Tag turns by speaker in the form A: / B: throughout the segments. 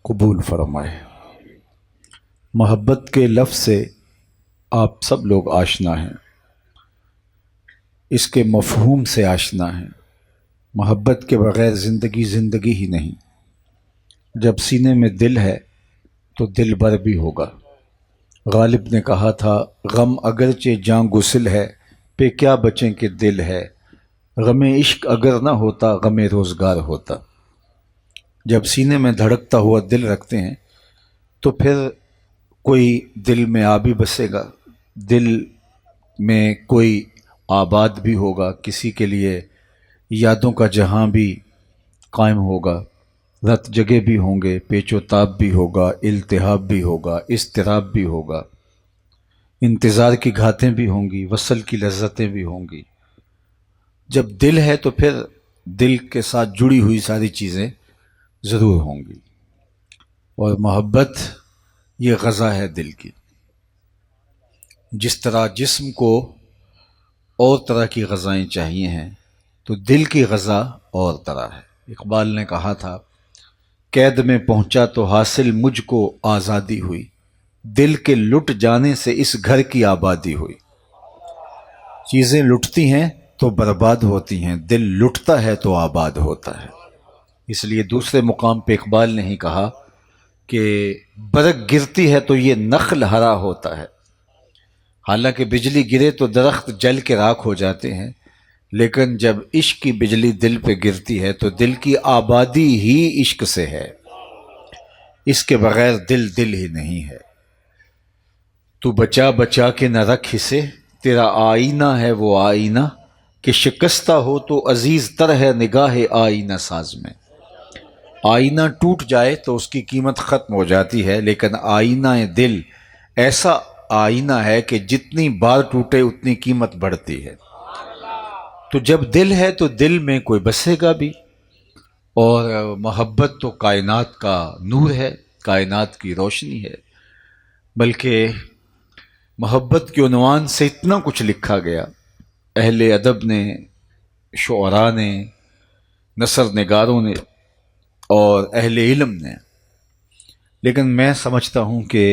A: قبول فرمائے۔ محبت کے لفظ سے آپ سب لوگ آشنا ہیں، اس کے مفہوم سے آشنا ہیں۔ محبت کے بغیر زندگی زندگی ہی نہیں۔ جب سینے میں دل ہے تو دل بر بھی ہوگا۔ غالب نے کہا تھا، غم اگرچہ جاں گسل ہے، پہ کیا بچیں کہ دل ہے۔ غم عشق اگر نہ ہوتا غم روزگار ہوتا۔ جب سینے میں دھڑکتا ہوا دل رکھتے ہیں تو پھر کوئی دل میں آ بھی بسے گا، دل میں کوئی آباد بھی ہوگا، کسی کے لیے یادوں کا جہاں بھی قائم ہوگا، رت جگہ بھی ہوں گے، پیچ و تاب بھی ہوگا، التہاب بھی ہوگا، اضطراب بھی ہوگا، انتظار کی گھاتیں بھی ہوں گی، وصل کی لذتیں بھی ہوں گی۔ جب دل ہے تو پھر دل کے ساتھ جڑی ہوئی ساری چیزیں ضرور ہوں گی، اور محبت یہ غذا ہے دل کی۔ جس طرح جسم کو اور طرح کی غذائیں چاہیے ہیں تو دل کی غذا اور طرح ہے۔ اقبال نے کہا تھا، قید میں پہنچا تو حاصل مجھ کو آزادی ہوئی، دل کے لٹ جانے سے اس گھر کی آبادی ہوئی۔ چیزیں لٹتی ہیں تو برباد ہوتی ہیں، دل لٹتا ہے تو آباد ہوتا ہے۔ اس لیے دوسرے مقام پہ اقبال نے ہی کہا کہ برق گرتی ہے تو یہ نخل ہرا ہوتا ہے۔ حالانکہ بجلی گرے تو درخت جل کے راکھ ہو جاتے ہیں، لیکن جب عشق کی بجلی دل پہ گرتی ہے تو دل کی آبادی ہی عشق سے ہے، اس کے بغیر دل دل ہی نہیں ہے۔ تو بچا بچا کے نہ رکھ اسے، تیرا آئینہ ہے وہ آئینہ، کہ شکستہ ہو تو عزیز تر ہے نگاہ آئینہ ساز میں۔ آئینہ ٹوٹ جائے تو اس کی قیمت ختم ہو جاتی ہے، لیکن آئینہ دل ایسا آئینہ ہے کہ جتنی بار ٹوٹے اتنی قیمت بڑھتی ہے۔ تو جب دل ہے تو دل میں کوئی بسے گا بھی، اور محبت تو کائنات کا نور ہے، کائنات کی روشنی ہے۔ بلکہ محبت کے عنوان سے اتنا کچھ لکھا گیا، اہل ادب نے، شعراء نے، نثر نگاروں نے اور اہل علم نے، لیکن میں سمجھتا ہوں کہ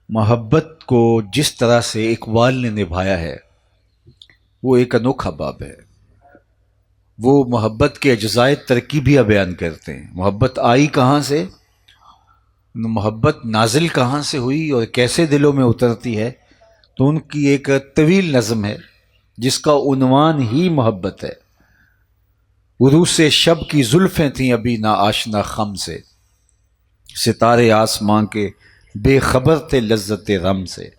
A: محبت کو جس طرح سے اقبال نے نبھایا ہے وہ ایک انوکھا باب ہے۔ وہ محبت کے اجزائے ترکیبیہ بیان کرتے ہیں۔ محبت آئی کہاں سے، محبت نازل کہاں سے ہوئی اور کیسے دلوں میں اترتی ہے، تو ان کی ایک طویل نظم ہے جس کا عنوان ہی محبت ہے۔ عروس شب کی زلفیں تھیں ابھی نا آشنا خم سے، ستارے آسماں کے بے خبر تھے لذت رم سے،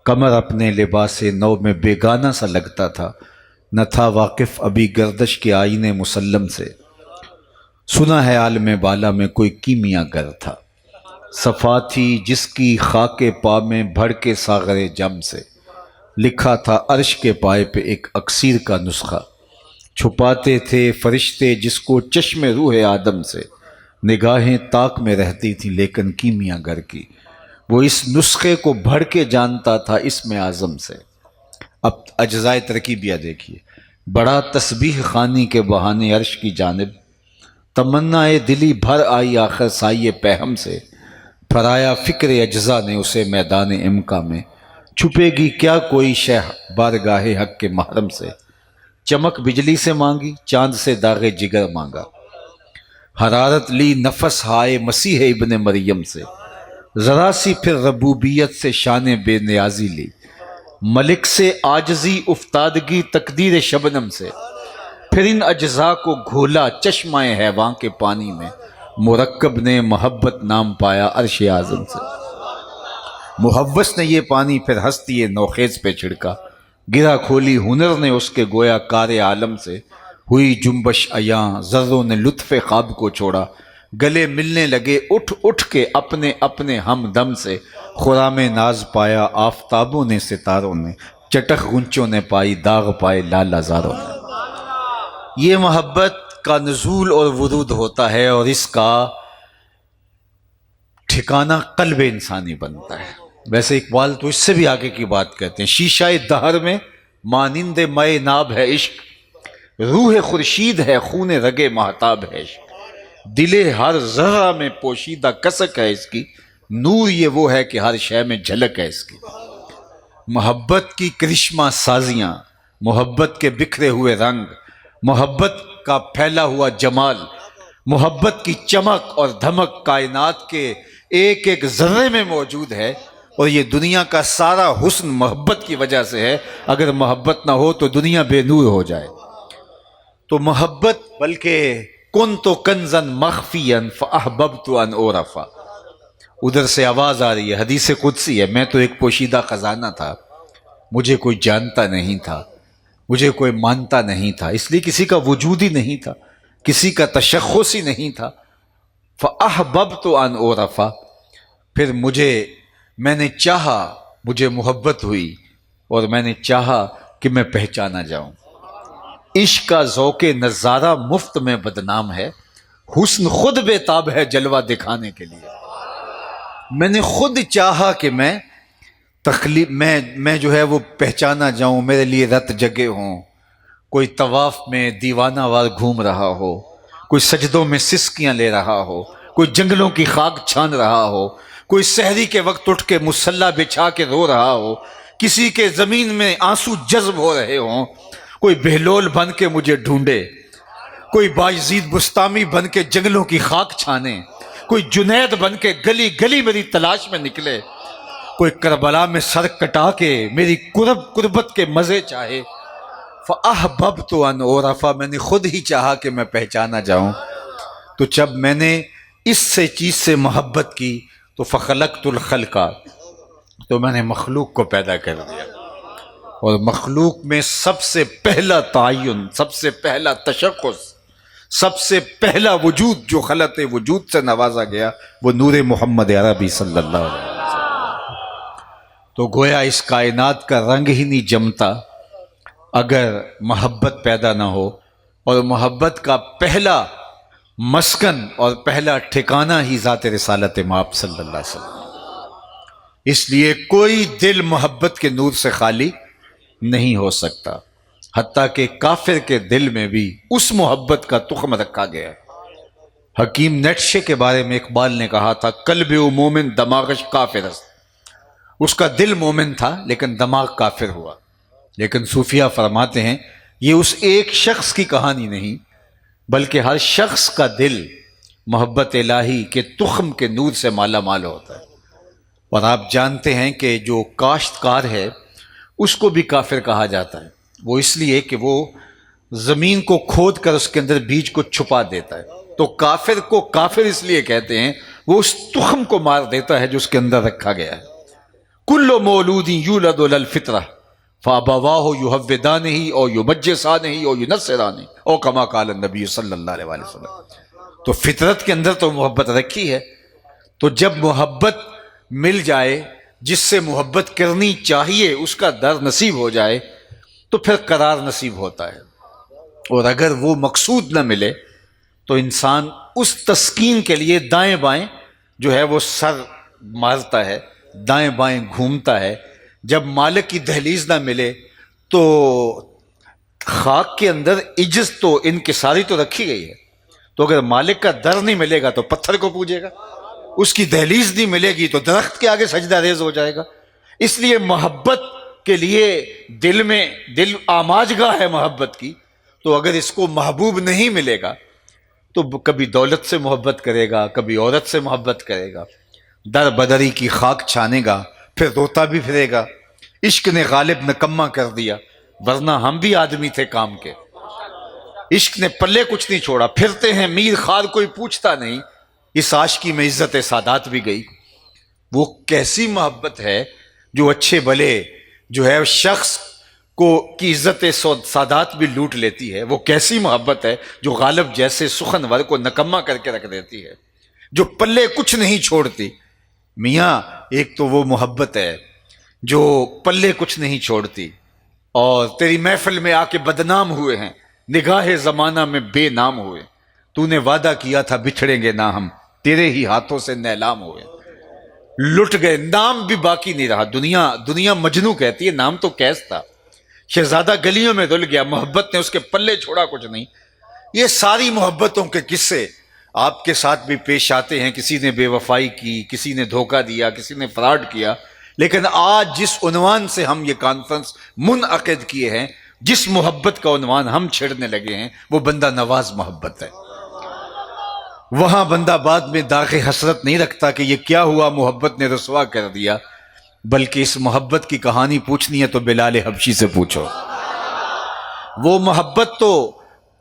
A: قمر اپنے لباس نو میں بیگانہ سا لگتا تھا، نہ تھا واقف ابھی گردش کے آئینے مسلم سے، سنا ہے عالم بالا میں کوئی کیمیا گر تھا، صفا تھی جس کی خاک پا میں بھڑ کے ساغر جم سے، لکھا تھا عرش کے پائے پہ ایک اکسیر کا نسخہ، چھپاتے تھے فرشتے جس کو چشم روح آدم سے، نگاہیں طاق میں رہتی تھیں لیکن کیمیا گر کی، وہ اس نسخے کو بھڑ کے جانتا تھا اسم اعظم سے۔ اب اجزائے ترکیبیہ دیکھیے، بڑا تسبیح خوانی کے بہانے عرش کی جانب، تمنا دلی بھر آئی آخر سائے پہم سے، پھرایا فکر اجزا نے اسے میدان امکا میں، چھپے گی کیا کوئی شے بارگاہ حق کے محرم سے، چمک بجلی سے مانگی چاند سے داغ جگر مانگا، حرارت لی نفس ہائے مسیح ابن مریم سے، ذرا سی پھر ربوبیت سے شان بے نیازی لی، ملک سے عاجزی افتادگی تقدیر شبنم سے، پھر ان اجزاء کو گھولا چشمہ حیوان کے پانی میں، مرکب نے محبت نام پایا عرش اعظم سے، محوس نے یہ پانی پھر ہستی نوخیز پہ چھڑکا، گرا کھولی ہنر نے اس کے گویا کار عالم سے، ہوئی جنبش عیاں ذروں نے لطف خواب کو چھوڑا، گلے ملنے لگے اٹھ اٹھ کے اپنے اپنے ہمدم سے، خرام ناز پایا آفتابوں نے ستاروں نے، چٹخ غنچوں نے پائی داغ پائے لال ازاروں نے۔ یہ محبت کا نزول اور ورود ہوتا ہے اور اس کا ٹھکانہ قلب انسانی بنتا ہے۔ ویسے اقبال تو اس سے بھی آگے کی بات کہتے ہیں، شیشہ دہر میں مانند مے ناب ہے عشق، روح خورشید ہے خون رگے مہتاب ہے عشق، دل ہر ذرہ میں پوشیدہ کسک ہے اس کی، نور یہ وہ ہے کہ ہر شے میں جھلک ہے اس کی۔ محبت کی کرشمہ سازیاں، محبت کے بکھرے ہوئے رنگ، محبت کا پھیلا ہوا جمال، محبت کی چمک اور دھمک کائنات کے ایک ایک ذرے میں موجود ہے، اور یہ دنیا کا سارا حسن محبت کی وجہ سے ہے۔ اگر محبت نہ ہو تو دنیا بے نور ہو جائے۔ تو محبت، بلکہ کن تو کنزن مخفین فاحببت ان اعرفا، ادھر سے آواز آ رہی ہے، حدیث قدسی ہے، میں تو ایک پوشیدہ خزانہ تھا، مجھے کوئی جانتا نہیں تھا، مجھے کوئی مانتا نہیں تھا، اس لیے کسی کا وجود ہی نہیں تھا، کسی کا تشخص ہی نہیں تھا۔ فاحببت ان اعرفا، پھر میں نے چاہا، مجھے محبت ہوئی، اور میں نے چاہا کہ میں پہچانا جاؤں۔ عشق کا ذوق نظارہ مفت میں بدنام ہے، حسن خود بے تاب ہے جلوہ دکھانے کے لیے۔ میں نے خود چاہا کہ میں جو ہے وہ پہچانا جاؤں، میرے لیے رت جگے ہوں، کوئی طواف میں دیوانہ وار گھوم رہا ہو، کوئی سجدوں میں سسکیاں لے رہا ہو، کوئی جنگلوں کی خاک چھان رہا ہو، کوئی سحری کے وقت اٹھ کے مصلی بچھا کے رو رہا ہو، کسی کے زمین میں آنسو جذب ہو رہے ہوں، کوئی بہلول بن کے مجھے ڈھونڈے، کوئی بایزید بستامی بن کے جنگلوں کی خاک چھانے، کوئی جنید بن کے گلی گلی میری تلاش میں نکلے، کوئی کربلا میں سر کٹا کے میری قربت کے مزے چاہے۔ فَأَحْبَبْتُ أَنْ أُعْرَفَ، میں نے خود ہی چاہا کہ میں پہچانا جاؤں۔ تو جب میں نے اس چیز سے محبت کی تو فَخَلَقْتُ الْخَلْقَ، تو میں نے مخلوق کو پیدا کر دیا، اور مخلوق میں سب سے پہلا تعین، سب سے پہلا تشخص، سب سے پہلا وجود جو خلط وجود سے نوازا گیا وہ نور محمد عربی صلی اللہ علیہ وسلم۔ تو گویا اس کائنات کا رنگ ہی نہیں جمتا اگر محبت پیدا نہ ہو، اور محبت کا پہلا مسکن اور پہلا ٹھکانہ ہی ذات رسالت مآب صلی اللہ علیہ وسلم۔ اس لیے کوئی دل محبت کے نور سے خالی نہیں ہو سکتا، حتیٰ کہ کافر کے دل میں بھی اس محبت کا تخم رکھا گیا ہے۔ حکیم نیٹشے کے بارے میں اقبال نے کہا تھا، قلب مومن دماغش کافر است، اس کا دل مومن تھا لیکن دماغ کافر ہوا۔ لیکن صوفیہ فرماتے ہیں یہ اس ایک شخص کی کہانی نہیں، بلکہ ہر شخص کا دل محبت الہی کے تخم کے نور سے مالا مال ہوتا ہے۔ اور آپ جانتے ہیں کہ جو کاشتکار ہے اس کو بھی کافر کہا جاتا ہے، وہ اس لیے کہ وہ زمین کو کھود کر اس کے اندر بیج کو چھپا دیتا ہے۔ تو کافر کو کافر اس لیے کہتے ہیں، وہ اس تخم کو مار دیتا ہے جو اس کے اندر رکھا گیا ہے۔ کل مولود یولد علی الفطرہ فابواہ یہودانہ او یمجسانہ او ینصرانہ او کما قال النبی صلی اللہ علیہ وسلم۔ تو فطرت کے اندر تو محبت رکھی ہے، تو جب محبت مل جائے، جس سے محبت کرنی چاہیے اس کا در نصیب ہو جائے تو پھر قرار نصیب ہوتا ہے۔ اور اگر وہ مقصود نہ ملے تو انسان اس تسکین کے لیے دائیں بائیں جو ہے وہ سر مارتا ہے، دائیں بائیں گھومتا ہے۔ جب مالک کی دہلیز نہ ملے تو خاک کے اندر عجز تو انکساری تو رکھی گئی ہے، تو اگر مالک کا در نہیں ملے گا تو پتھر کو پوجے گا، اس کی دہلیز نہیں ملے گی تو درخت کے آگے سجدہ ریز ہو جائے گا۔ اس لیے محبت کے لیے دل آماج گاہ ہے محبت کی، تو اگر اس کو محبوب نہیں ملے گا تو کبھی دولت سے محبت کرے گا، کبھی عورت سے محبت کرے گا، در بدری کی خاک چھانے گا، پھر روتا بھی پھرے گا۔ عشق نے غالب نکما کر دیا، ورنہ ہم بھی آدمی تھے کام کے۔ عشق نے پلے کچھ نہیں چھوڑا، پھرتے ہیں میر خار کوئی پوچھتا نہیں، اس عاشقی میں عزت سادات بھی گئی۔ وہ کیسی محبت ہے جو اچھے بھلے جو ہے شخص کی عزت سادات بھی لوٹ لیتی ہے، وہ کیسی محبت ہے جو غالب جیسے سخنور کو نکما کر کے رکھ دیتی ہے، جو پلے کچھ نہیں چھوڑتی۔ میاں ایک تو وہ محبت ہے جو پلے کچھ نہیں چھوڑتی، اور تیری محفل میں آ کے بدنام ہوئے ہیں، نگاہ زمانہ میں بے نام ہوئے، تو نے وعدہ کیا تھا بچھڑیں گے نہ ہم، تیرے ہی ہاتھوں سے نیلام ہوئے، لٹ گئے، نام بھی باقی نہیں رہا۔ دنیا مجنوں کہتی ہے، نام تو کیس تھا، شہزادہ گلیوں میں دھل گیا، محبت نے اس کے پلے چھوڑا کچھ نہیں۔ یہ ساری محبتوں کے قصے آپ کے ساتھ بھی پیش آتے ہیں، کسی نے بے وفائی کی، کسی نے دھوکہ دیا، کسی نے فراڈ کیا، لیکن آج جس عنوان سے ہم یہ کانفرنس منعقد کیے ہیں، جس محبت کا عنوان ہم چھیڑنے لگے ہیں، وہ بندہ نواز محبت ہے۔ وہاں بندہ بعد میں داغ حسرت نہیں رکھتا کہ یہ کیا ہوا، محبت نے رسوا کر دیا، بلکہ اس محبت کی کہانی پوچھنی ہے تو بلال حبشی سے پوچھو۔ وہ محبت تو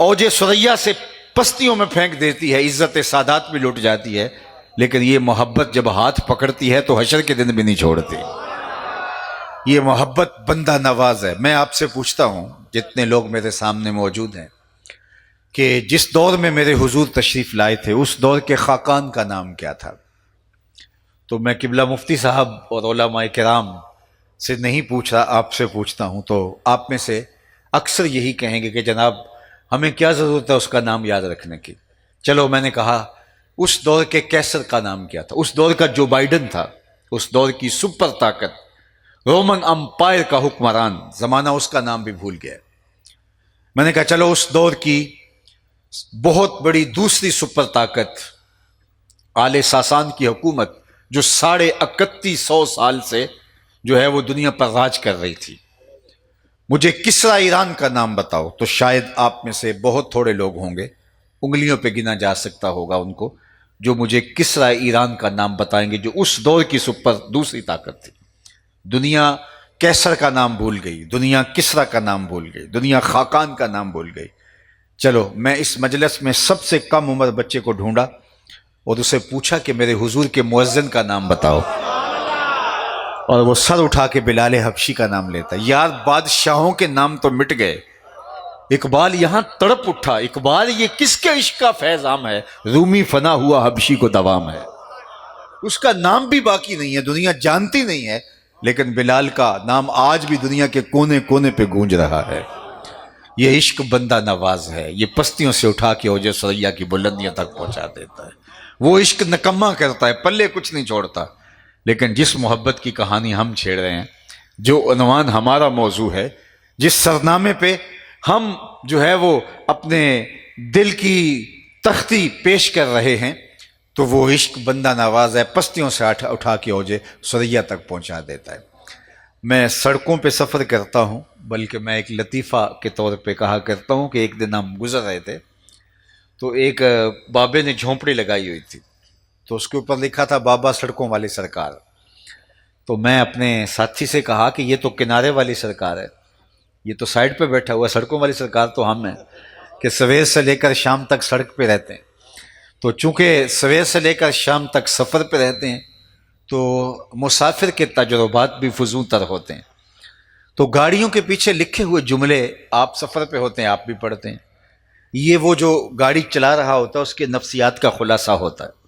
A: اوج ثریا سے پستیوں میں پھینک دیتی ہے، عزت سادات میں لٹ جاتی ہے، لیکن یہ محبت جب ہاتھ پکڑتی ہے تو حشر کے دن بھی نہیں چھوڑتی۔ یہ محبت بندہ نواز ہے۔ میں آپ سے پوچھتا ہوں، جتنے لوگ میرے سامنے موجود ہیں، کہ جس دور میں میرے حضور تشریف لائے تھے اس دور کے خاقان کا نام کیا تھا؟ تو میں قبلہ مفتی صاحب اور علماء کرام سے نہیں پوچھ رہا، آپ سے پوچھتا ہوں، تو آپ میں سے اکثر یہی کہیں گے کہ جناب ہمیں کیا ضرورت ہے اس کا نام یاد رکھنے کی۔ چلو میں نے کہا اس دور کے کیسر کا نام کیا تھا، اس دور کا جو بائیڈن تھا، اس دور کی سپر طاقت، رومن امپائر کا حکمران، زمانہ اس کا نام بھی بھول گیا۔ میں نے کہا چلو اس دور کی بہت بڑی دوسری سپر طاقت، آل ساسان کی حکومت، جو 3150 سال سے جو ہے وہ دنیا پر راج کر رہی تھی، مجھے کسرا ایران کا نام بتاؤ۔ تو شاید آپ میں سے بہت تھوڑے لوگ ہوں گے، انگلیوں پہ گنا جا سکتا ہوگا ان کو، جو مجھے کسرا ایران کا نام بتائیں گے، جو اس دور کی سپر دوسری طاقت تھی۔ دنیا کیسر کا نام بھول گئی، دنیا کسرا کا نام بھول گئی، دنیا خاقان کا نام بھول گئی۔ چلو میں اس مجلس میں سب سے کم عمر بچے کو ڈھونڈا اور اسے پوچھا کہ میرے حضور کے مؤذن کا نام بتاؤ، اور وہ سر اٹھا کے بلال حبشی کا نام لیتا۔ یار بادشاہوں کے نام تو مٹ گئے، اقبال یہاں تڑپ اٹھا، اقبال یہ کس کے عشق کا فیض عام ہے، رومی فنا ہوا حبشی کو دوام ہے۔ اس کا نام بھی باقی نہیں ہے، دنیا جانتی نہیں ہے، لیکن بلال کا نام آج بھی دنیا کے کونے کونے پہ گونج رہا ہے۔ یہ عشق بندہ نواز ہے، یہ پستیوں سے اٹھا کے اوج ثریا کی بلندیوں تک پہنچا دیتا ہے۔ وہ عشق نکما کرتا ہے، پلے کچھ نہیں چھوڑتا۔ لیکن جس محبت کی کہانی ہم چھیڑ رہے ہیں، جو عنوان ہمارا موضوع ہے، جس سرنامے پہ ہم جو ہے وہ اپنے دل کی تختی پیش کر رہے ہیں، تو وہ عشق بندہ نواز ہے، پستیوں سے اٹھا کے اوج ثریا تک پہنچا دیتا ہے۔ میں سڑکوں پہ سفر کرتا ہوں، بلکہ میں ایک لطیفہ کے طور پہ کہا کرتا ہوں کہ ایک دن ہم گزر رہے تھے تو ایک بابے نے جھونپڑی لگائی ہوئی تھی، تو اس کے اوپر لکھا تھا بابا سڑکوں والی سرکار۔ تو میں اپنے ساتھی سے کہا کہ یہ تو کنارے والی سرکار ہے، یہ تو سائڈ پہ بیٹھا ہوا ہے، سڑکوں والی سرکار تو ہم ہیں کہ سویر سے لے کر شام تک سڑک پہ رہتے ہیں۔ تو چونکہ سویر سے لے کر شام تک سفر پہ رہتے ہیں تو مسافر کے تجربات بھی فزوں تر ہوتے ہیں، تو گاڑیوں کے پیچھے لکھے ہوئے جملے آپ سفر پہ ہوتے ہیں، آپ بھی پڑھتے ہیں، یہ وہ جو گاڑی چلا رہا ہوتا ہے اس کے نفسیات کا خلاصہ ہوتا ہے۔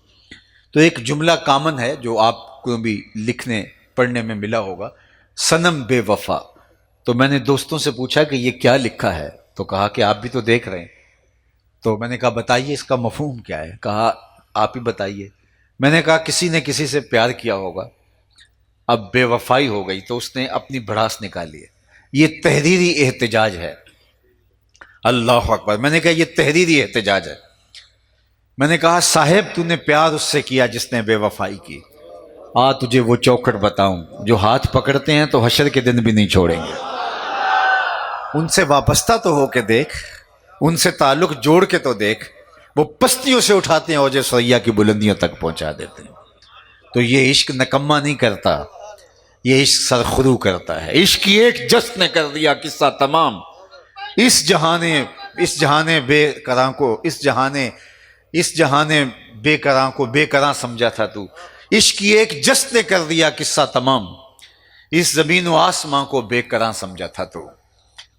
A: تو ایک جملہ کامن ہے جو آپ کو بھی لکھنے پڑھنے میں ملا ہوگا، صنم بے وفا۔ تو میں نے دوستوں سے پوچھا کہ یہ کیا لکھا ہے، تو کہا کہ آپ بھی تو دیکھ رہے ہیں۔ تو میں نے کہا بتائیے اس کا مفہوم کیا ہے؟ کہا آپ ہی بتائیے۔ میں نے کہا کسی نے کسی سے پیار کیا ہوگا، اب بے وفائی ہو گئی تو اس نے اپنی بھڑاس نکالی ہے، یہ تحریری احتجاج ہے۔ اللہ اکبر! میں نے کہا یہ تحریری احتجاج ہے۔ میں نے کہا صاحب تو نے پیار اس سے کیا جس نے بے وفائی کی، آ تجھے وہ چوکھٹ بتاؤں، جو ہاتھ پکڑتے ہیں تو حشر کے دن بھی نہیں چھوڑیں گے۔ ان سے وابستہ تو ہو کے دیکھ، ان سے تعلق جوڑ کے تو دیکھ، وہ پستیوں سے اٹھاتے ہیں اوج ثریا کی بلندیوں تک پہنچا دیتے ہیں۔ تو یہ عشق نکما نہیں کرتا، یہ عشق سرخرو کرتا ہے۔ عشق کی ایک جست نے کر دیا قصہ تمام، اس جہانے بے کراں کو، اس جہانے بے کراں کو بے کراں سمجھا تھا تو، عشق کی ایک جست نے کر دیا قصہ تمام، اس زمین و آسماں کو بے کراں سمجھا تھا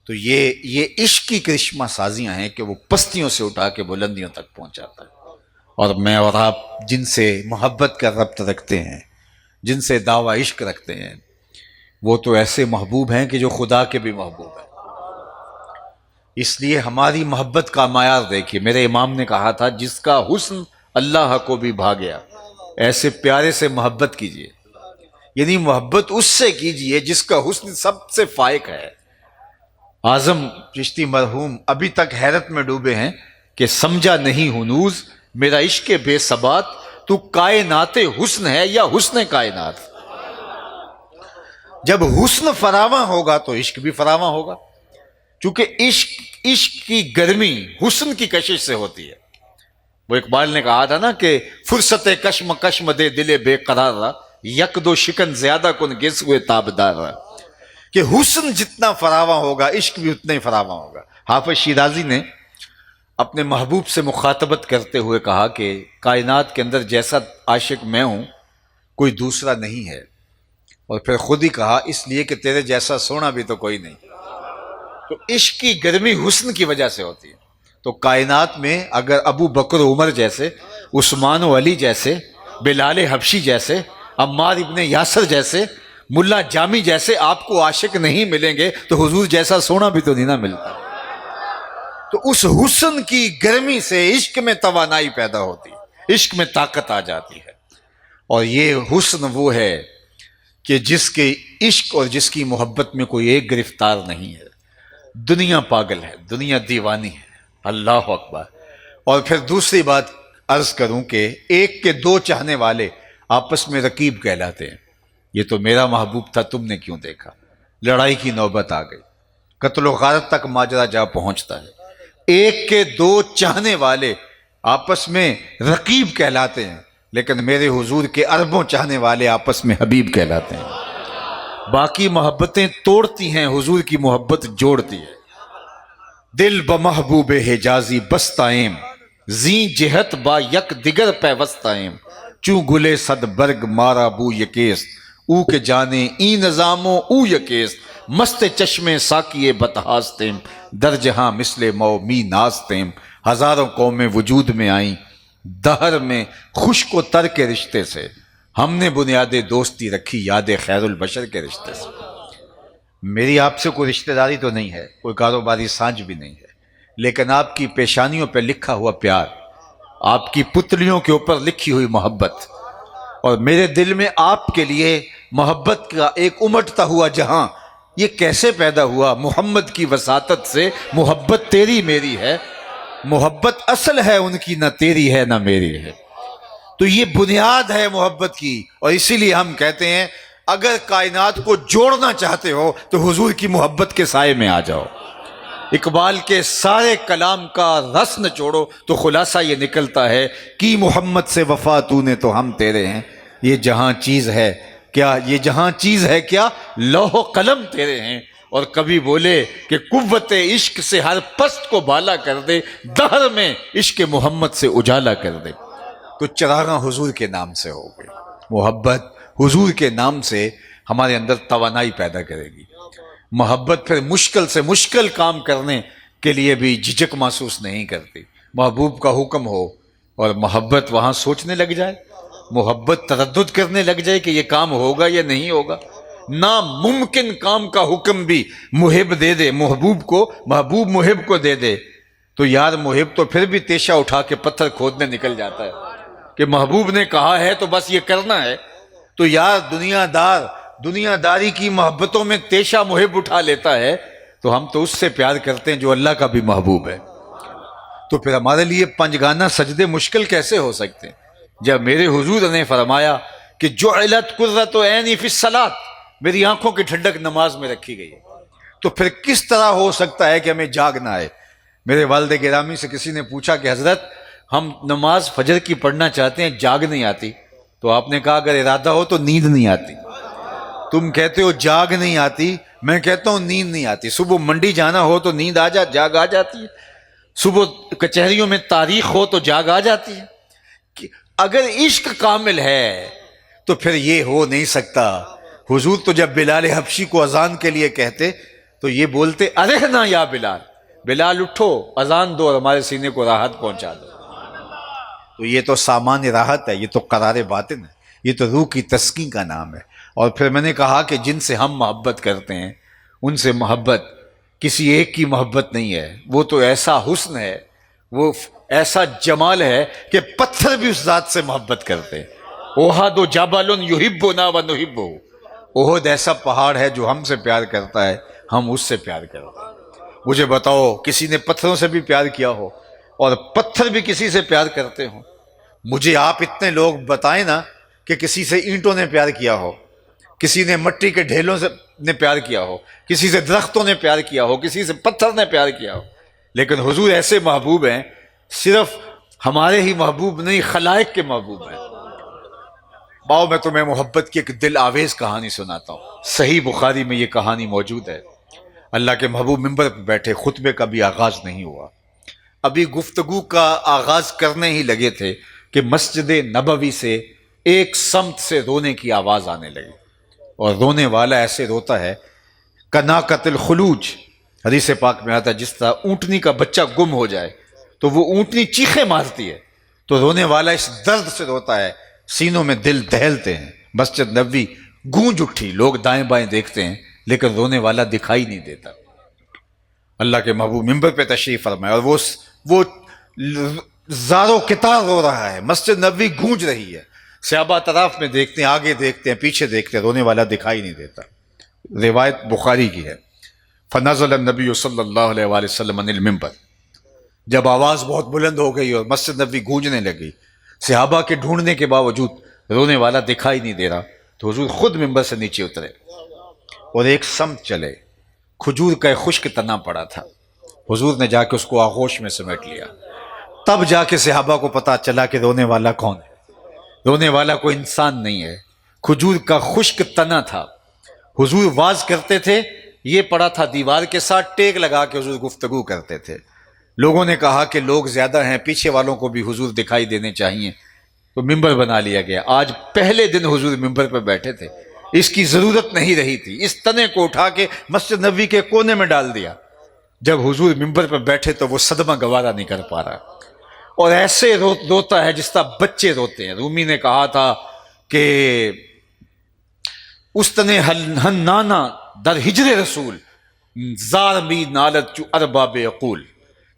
A: تو یہ عشق کی کرشمہ سازیاں ہیں کہ وہ پستیوں سے اٹھا کے بلندیوں تک پہنچاتا ہے۔ اور میں اور آپ جن سے محبت کا ربط رکھتے ہیں، جن سے دعویٰ عشق رکھتے ہیں، وہ تو ایسے محبوب ہیں کہ جو خدا کے بھی محبوب ہیں۔ اس لیے ہماری محبت کا معیار دیکھیے، میرے امام نے کہا تھا جس کا حسن اللہ کو بھی بھا گیا، ایسے پیارے سے محبت کیجیے، یعنی محبت اس سے کیجیے جس کا حسن سب سے فائق ہے۔ اعظم چشتی مرحوم ابھی تک حیرت میں ڈوبے ہیں کہ سمجھا نہیں ہنوز میرا عشق بے ثبات، تو کائنات حسن ہے یا حسن کائنات؟ جب حسن فراواں ہوگا تو عشق بھی فراواں ہوگا، چونکہ عشق کی گرمی حسن کی کشش سے ہوتی ہے۔ وہ اقبال نے کہا تھا نا کہ فرصت کشم کشم دے دل بے قرار را، یک دو شکن زیادہ کن گس ہوئے تابدار را، کہ حسن جتنا فراواں ہوگا عشق بھی اتنا ہی فراواں ہوگا۔ حافظ شیرازی نے اپنے محبوب سے مخاطبت کرتے ہوئے کہا کہ کائنات کے اندر جیسا عاشق میں ہوں کوئی دوسرا نہیں ہے، اور پھر خود ہی کہا اس لیے کہ تیرے جیسا سونا بھی تو کوئی نہیں۔ تو عشق کی گرمی حسن کی وجہ سے ہوتی ہے۔ تو کائنات میں اگر ابو بکر عمر جیسے، عثمان و علی جیسے، بلال حبشی جیسے، عمار ابن یاسر جیسے، ملا جامی جیسے آپ کو عاشق نہیں ملیں گے تو حضور جیسا سونا بھی تو نہیں نہ ملتا۔ تو اس حسن کی گرمی سے عشق میں توانائی پیدا ہوتی ہے، عشق میں طاقت آ جاتی ہے، اور یہ حسن وہ ہے کہ جس کے عشق اور جس کی محبت میں کوئی ایک گرفتار نہیں ہے۔ دنیا پاگل ہے، دنیا دیوانی ہے، اللہ اکبر۔ اور پھر دوسری بات عرض کروں کہ ایک کے دو چاہنے والے آپس میں رقیب کہلاتے ہیں۔ یہ تو میرا محبوب تھا، تم نے کیوں دیکھا؟ لڑائی کی نوبت آ گئی، قتل و غارت تک ماجرا جا پہنچتا ہے۔ ایک کے دو چاہنے والے آپس میں رقیب کہلاتے ہیں، لیکن میرے حضور کے اربوں چاہنے والے آپس میں حبیب کہلاتے ہیں۔ باقی محبتیں توڑتی ہیں، حضور کی محبت جوڑتی ہے۔ دل بمحبوب حجازی بستائیم، زیں جہت با یک دیگر پیوستائیم، چوں گلے صد برگ مارا بو یکیست، او کے جانے ای نظاموں او یکیست، مست چشمے ساکیے بتہاستیم، در جہاں مثل مو می نازتیم، ہزاروں قومیں وجود میں آئیں دہر میں خشک و تر کے رشتے سے، ہم نے بنیاد دوستی رکھی یاد خیر البشر کے رشتے سے۔ میری آپ سے کوئی رشتہ داری تو نہیں ہے، کوئی کاروباری سانج بھی نہیں ہے، لیکن آپ کی پیشانیوں پہ لکھا ہوا پیار، آپ کی پتلیوں کے اوپر لکھی ہوئی محبت، اور میرے دل میں آپ کے لیے محبت کا ایک امٹتا ہوا جہاں، یہ کیسے پیدا ہوا؟ محمد کی وساطت سے۔ محبت تیری میری ہے، محبت اصل ہے ان کی، نہ تیری ہے نہ میری ہے۔ تو یہ بنیاد ہے محبت کی، اور اسی لیے ہم کہتے ہیں اگر کائنات کو جوڑنا چاہتے ہو تو حضور کی محبت کے سائے میں آ جاؤ۔ اقبال کے سارے کلام کا رس نچوڑو تو خلاصہ یہ نکلتا ہے کہ محمد سے وفا تو نے تو ہم تیرے ہیں، یہ جہاں چیز ہے کیا، یہ جہاں چیز ہے کیا، لوح و قلم تیرے ہیں۔ اور کبھی بولے کہ قوت عشق سے ہر پست کو بالا کر دے، دہر میں عشق محمد سے اجالا کر دے۔ تو چراغاں حضور کے نام سے ہو گئی، محبت حضور کے نام سے ہمارے اندر توانائی پیدا کرے گی۔ محبت پھر مشکل سے مشکل کام کرنے کے لیے بھی جھجک محسوس نہیں کرتی۔ محبوب کا حکم ہو اور محبت وہاں سوچنے لگ جائے، محبت تردد کرنے لگ جائے کہ یہ کام ہوگا یا نہیں ہوگا، ناممکن کام کا حکم بھی محب دے دے محبوب کو، محبوب محب کو دے دے، تو یار محب تو پھر بھی تیشہ اٹھا کے پتھر کھودنے نکل جاتا ہے کہ محبوب نے کہا ہے تو بس یہ کرنا ہے۔ تو یار دنیا داری کی محبتوں میں تیشہ محب اٹھا لیتا ہے، تو ہم تو اس سے پیار کرتے ہیں جو اللہ کا بھی محبوب ہے۔ تو پھر ہمارے لیے پنجگانہ سجدے مشکل کیسے ہو سکتے ہیں جب میرے حضور نے فرمایا کہ جعلت قرۃ عینی فی الصلاۃ، میری آنکھوں کی ٹھنڈک نماز میں رکھی گئی ہے۔ تو پھر کس طرح ہو سکتا ہے کہ ہمیں جاگنا ہے؟ میرے والد گرامی سے کسی نے پوچھا کہ حضرت ہم نماز فجر کی پڑھنا چاہتے ہیں، جاگ نہیں آتی، تو آپ نے کہا اگر ارادہ ہو تو نیند نہیں آتی۔ تم کہتے ہو جاگ نہیں آتی، میں کہتا ہوں نیند نہیں آتی۔ صبح منڈی جانا ہو تو نیند جاگ آ جاتی ہے، صبح کچہریوں میں تاریخ ہو تو جاگ آ جاتی ہے۔ اگر عشق کامل ہے تو پھر یہ ہو نہیں سکتا۔ حضور تو جب بلال حبشی کو اذان کے لیے کہتے تو یہ بولتے ارحنا یا بلال، بلال اٹھو اذان دو اور ہمارے سینے کو راحت پہنچا دو۔ تو یہ تو سامان راحت ہے، یہ تو قرار باطن ہے، یہ تو روح کی تسکین کا نام ہے۔ اور پھر میں نے کہا کہ جن سے ہم محبت کرتے ہیں ان سے محبت کسی ایک کی محبت نہیں ہے، وہ تو ایسا حسن ہے، وہ ایسا جمال ہے کہ پتھر بھی اس ذات سے محبت کرتے ہیں۔ احد جبل یحبنا ونحبہ، احد ایسا پہاڑ ہے جو ہم سے پیار کرتا ہے، ہم اس سے پیار کرتے ہیں۔ مجھے بتاؤ کسی نے پتھروں سے بھی پیار کیا ہو اور پتھر بھی کسی سے پیار کرتے ہوں؟ مجھے آپ اتنے لوگ بتائیں نا کہ کسی سے اینٹوں نے پیار کیا ہو، کسی نے مٹی کے ڈھیلوں سے نے پیار کیا ہو، کسی سے درختوں نے پیار کیا ہو، کسی سے پتھر نے پیار کیا ہو، لیکن حضور ایسے محبوب ہیں، صرف ہمارے ہی محبوب نہیں، خلائق کے محبوب ہیں۔ باؤ میں تمہیں محبت کی ایک دل آویز کہانی سناتا ہوں، صحیح بخاری میں یہ کہانی موجود ہے۔ اللہ کے محبوب منبر پہ بیٹھے، خطبے کا بھی آغاز نہیں ہوا، ابھی گفتگو کا آغاز کرنے ہی لگے تھے کہ مسجد نبوی سے ایک سمت سے رونے کی آواز آنے لگی، اور رونے والا ایسے روتا ہے کناکت الخلوج، حدیث پاک میں آتا ہے جس طرح اونٹنی کا بچہ گم ہو جائے تو وہ اونٹنی چیخیں مارتی ہے، تو رونے والا اس درد سے روتا ہے، سینوں میں دل دہلتے ہیں۔ مسجد نبوی گونج اٹھی، لوگ دائیں بائیں دیکھتے ہیں لیکن رونے والا دکھائی نہیں دیتا۔ اللہ کے محبوب منبر پہ تشریف فرمائے، اور وہ زاروں کتار رو رہا ہے، مسجد نبوی گونج رہی ہے، صحابہ طرف میں دیکھتے ہیں، آگے دیکھتے ہیں، پیچھے دیکھتے ہیں، رونے والا دکھائی نہیں دیتا۔ روایت بخاری کی ہے، فنزل النبی صلی اللہ علیہ وآلہ وسلم عن المنبر، جب آواز بہت بلند ہو گئی اور مسجد نبوی گونجنے لگی، صحابہ کے ڈھونڈنے کے باوجود رونے والا دکھائی نہیں دے رہا، تو حضور خود منبر سے نیچے اترے اور ایک سمت چلے، کھجور کا ایک خشک تنا پڑا تھا، حضور نے جا کے اس کو آغوش میں سمیٹ لیا، تب جا کے صحابہ کو پتا چلا کہ رونے والا کون ہے۔ رونے والا کوئی انسان نہیں ہے، کھجور کا خشک تنا تھا۔ حضور واز کرتے تھے، یہ پڑا تھا دیوار کے ساتھ، ٹیک لگا کے حضور گفتگو کرتے تھے۔ لوگوں نے کہا کہ لوگ زیادہ ہیں، پیچھے والوں کو بھی حضور دکھائی دینے چاہیے، تو منبر بنا لیا گیا۔ آج پہلے دن حضور منبر پہ بیٹھے تھے، اس کی ضرورت نہیں رہی تھی، اس تنے کو اٹھا کے مسجد نبوی کے کونے میں ڈال دیا۔ جب حضور منبر پہ بیٹھے تو وہ صدمہ گوارا نہیں کر پا رہا، اور ایسے روتا ہے جس طرح بچے روتے ہیں۔ رومی نے کہا تھا کہ استنے ہنانا در ہجر رسول زار می نالت چو ارباب عقول،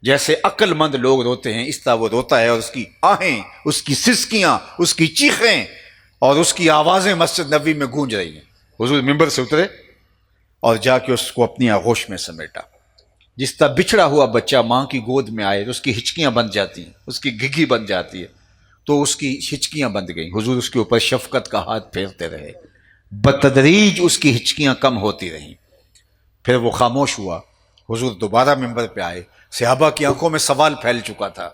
A: جیسے عقل مند لوگ روتے ہیں اس طرح وہ روتا ہے، اور اس کی آہیں، اس کی سسکیاں، اس کی چیخیں اور اس کی آوازیں مسجد نبوی میں گونج رہی ہیں۔ حضور منبر سے اترے اور جا کے اس کو اپنی آغوش میں سمیٹا، جس طرح بچھڑا ہوا بچہ ماں کی گود میں آئے تو اس کی ہچکیاں بند جاتی ہیں، اس کی گھگی بند جاتی ہے، تو اس کی ہچکیاں بند گئیں۔ حضور اس کے اوپر شفقت کا ہاتھ پھیرتے رہے، بتدریج اس کی ہچکیاں کم ہوتی رہیں، پھر وہ خاموش ہوا۔ حضور دوبارہ منبر پہ آئے، صحابہ کی آنکھوں میں سوال پھیل چکا تھا،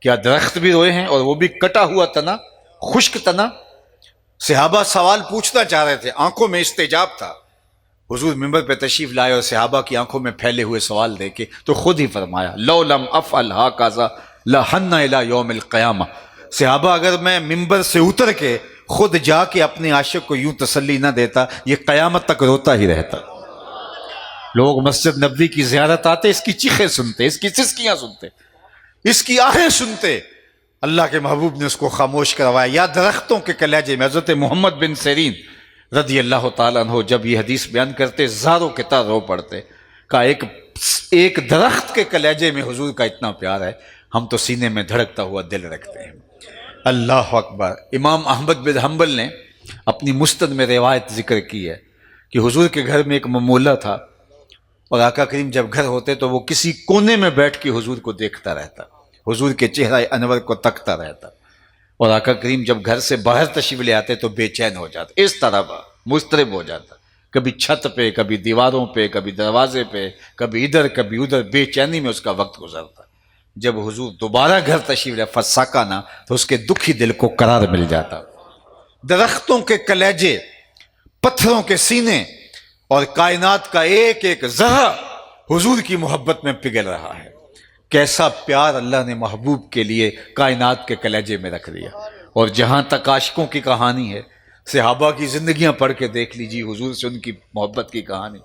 A: کیا درخت بھی روئے ہیں اور وہ بھی کٹا ہوا تنا، خشک تنا؟ صحابہ سوال پوچھنا چاہ رہے تھے، آنکھوں میں استجاب تھا۔ حضور منبر پہ تشریف لائے اور صحابہ کی آنکھوں میں پھیلے ہوئے سوال دیکھے تو خود ہی فرمایا لو لم افعل ھکذا لحن الی یوم القیامہ، صحابہ اگر میں منبر سے اتر کے خود جا کے اپنے عاشق کو یوں تسلی نہ دیتا، یہ قیامت تک روتا ہی رہتا۔ لوگ مسجد نبوی کی زیارت آتے، اس کی چیخیں سنتے، اس کی سسکیاں سنتے، اس کی آہیں سنتے، اللہ کے محبوب نے اس کو خاموش کروایا۔ یا درختوں کے کلیجے میں حضرت محمد بن سیرین رضی اللہ تعالیٰ عنہ جب یہ حدیث بیان کرتے زاروں کے تار رو پڑتے، کہا ایک درخت کے کلیجے میں حضور کا اتنا پیار ہے، ہم تو سینے میں دھڑکتا ہوا دل رکھتے ہیں۔ اللہ اکبر۔ امام احمد بن حنبل نے اپنی مسند میں روایت ذکر کی ہے کہ حضور کے گھر میں ایک ممولہ تھا، اور آقا کریم جب گھر ہوتے تو وہ کسی کونے میں بیٹھ کے حضور کو دیکھتا رہتا، حضور کے چہرہ انور کو تکتا رہتا، اور آقا کریم جب گھر سے باہر تشریف لے آتے تو بے چین ہو جاتا، اس طرح مضطرب ہو جاتا، کبھی چھت پہ، کبھی دیواروں پہ، کبھی دروازے پہ، کبھی ادھر کبھی ادھر، بے چینی میں اس کا وقت گزرتا۔ جب حضور دوبارہ گھر تشریف لے فسکنا تو اس کے دکھی دل کو قرار مل جاتا۔ درختوں کے کلیجے، پتھروں کے سینے اور کائنات کا ایک ایک ذرہ حضور کی محبت میں پگھل رہا ہے۔ کیسا پیار اللہ نے محبوب کے لیے کائنات کے کلیجے میں رکھ دیا۔ اور جہاں تک عاشقوں کی کہانی ہے، صحابہ کی زندگیاں پڑھ کے دیکھ لیجیے، حضور سے ان کی محبت کی کہانی۔